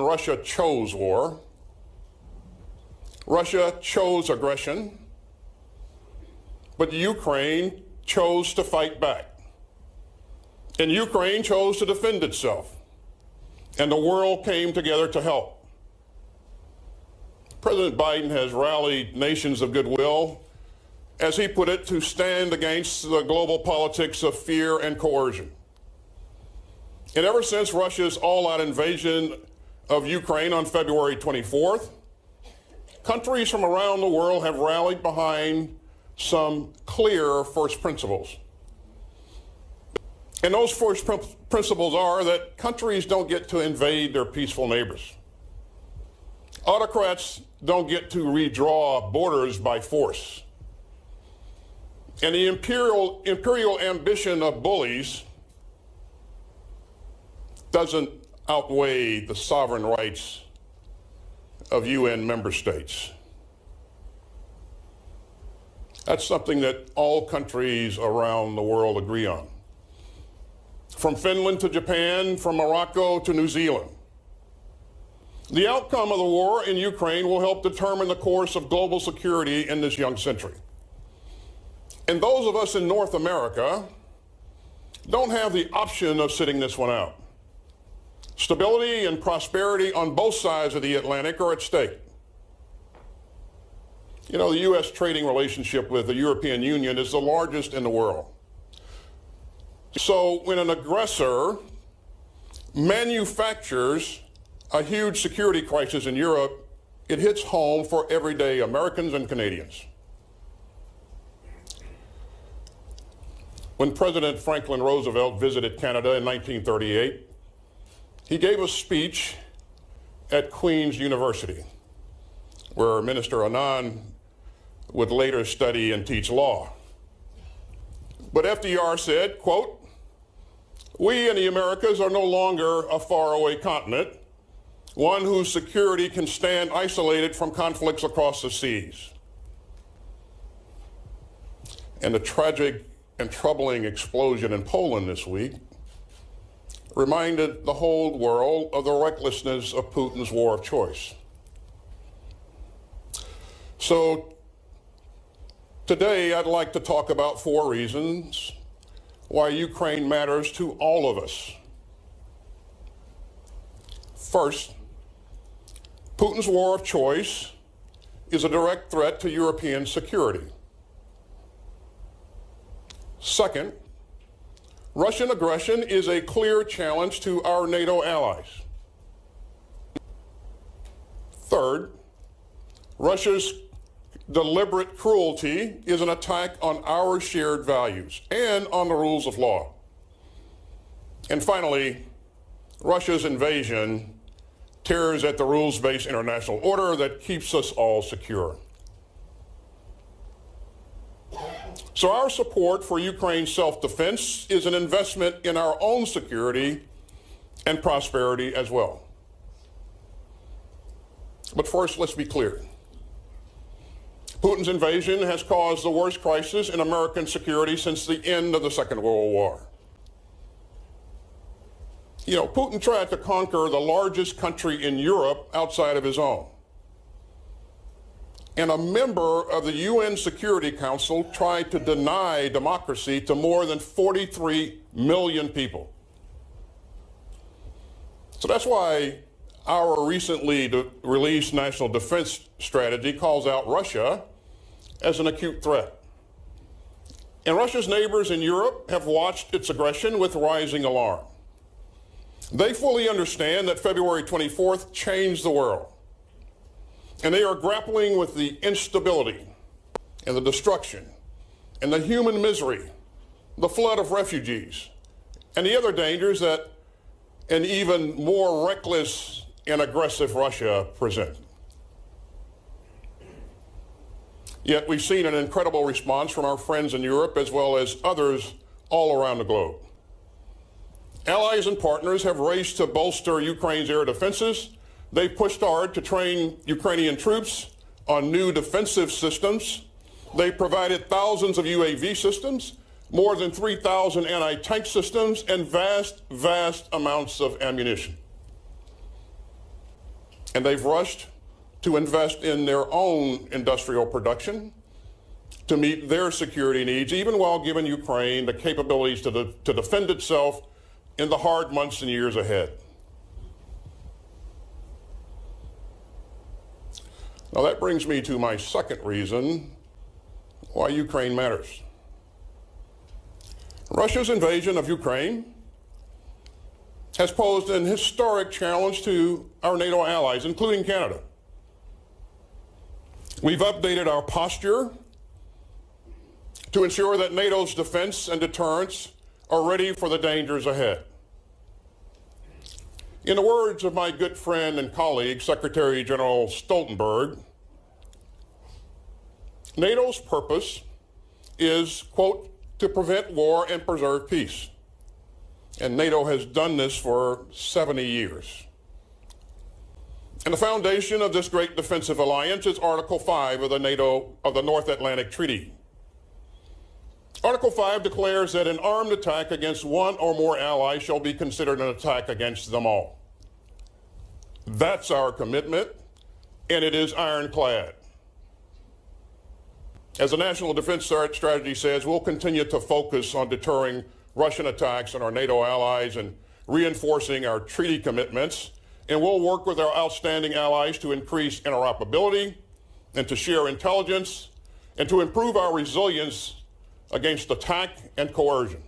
Russia chose war. Russia chose aggression, but Ukraine chose to fight back. And Ukraine chose to defend itself. And the world came together to help. President Biden has rallied nations of goodwill, as he put it, to stand against the global politics of fear and coercion. And ever since Russia's all-out invasion of Ukraine on February 24th, countries from around the world have rallied behind some clear first principles. And those first principles are that countries don't get to invade their peaceful neighbors. Autocrats don't get to redraw borders by force. And the imperial ambition of bullies doesn't outweigh the sovereign rights of UN member states. That's something that all countries around the world agree on. From Finland to Japan, from Morocco to New Zealand. The outcome of the war in Ukraine will help determine the course of global security in this young century. And those of us in North America don't have the option of sitting this one out. Stability and prosperity on both sides of the Atlantic are at stake. You know, the U.S. trading relationship with the European Union is the largest in the world. So when an aggressor manufactures a huge security crisis in Europe, it hits home for everyday Americans and Canadians. When President Franklin Roosevelt visited Canada in 1938, he gave a speech at Queen's University, where Minister Anand would later study and teach law. But FDR said, quote, "We in the Americas are no longer a faraway continent, one whose security can stand isolated from conflicts across the seas." And the tragic and troubling explosion in Poland this week reminded the whole world of the recklessness of Putin's war of choice. So today I'd like to talk about 4 reasons why Ukraine matters to all of us. First, Putin's war of choice is a direct threat to European security. Second, Russian aggression is a clear challenge to our NATO allies. Third, Russia's deliberate cruelty is an attack on our shared values and on the rules of law. And finally, Russia's invasion tears at the rules-based international order that keeps us all secure. So our support for Ukraine's self-defense is an investment in our own security and prosperity as well. But first, let's be clear. Putin's invasion has caused the worst crisis in American security since the end of the Second World War. You know, Putin tried to conquer the largest country in Europe outside of his own. And a member of the UN Security Council tried to deny democracy to more than 43 million people. So that's why our recently released national defense strategy calls out Russia as an acute threat. And Russia's neighbors in Europe have watched its aggression with rising alarm. They fully understand that February 24th changed the world. And they are grappling with the instability and the destruction and the human misery, the flood of refugees, and the other dangers that an even more reckless and aggressive Russia presents. Yet we've seen an incredible response from our friends in Europe as well as others all around the globe. Allies and partners have raced to bolster Ukraine's air defenses. They've pushed hard to train Ukrainian troops on new defensive systems. They've provided thousands of UAV systems, more than 3,000 anti-tank systems, and vast amounts of ammunition. and they've rushed to invest in their own industrial production to meet their security needs, even while giving Ukraine the capabilities to defend itself in the hard months and years ahead. Now that brings me to my second reason why Ukraine matters. Russia's invasion of Ukraine has posed an historic challenge to our NATO allies, including Canada. We've updated our posture to ensure that NATO's defense and deterrence are ready for the dangers ahead. In the words of my good friend and colleague, Secretary General Stoltenberg, NATO's purpose is, quote, to prevent war and preserve peace. And NATO has done this for 70 years. And the foundation of this great defensive alliance is Article 5 of the North Atlantic Treaty. Article 5 declares that an armed attack against one or more allies shall be considered an attack against them all. That's our commitment, and it is ironclad. As the National Defense Strategy says, we'll continue to focus on deterring Russian attacks on our NATO allies and reinforcing our treaty commitments, and we'll work with our outstanding allies to increase interoperability and to share intelligence and to improve our resilience against attack and coercion.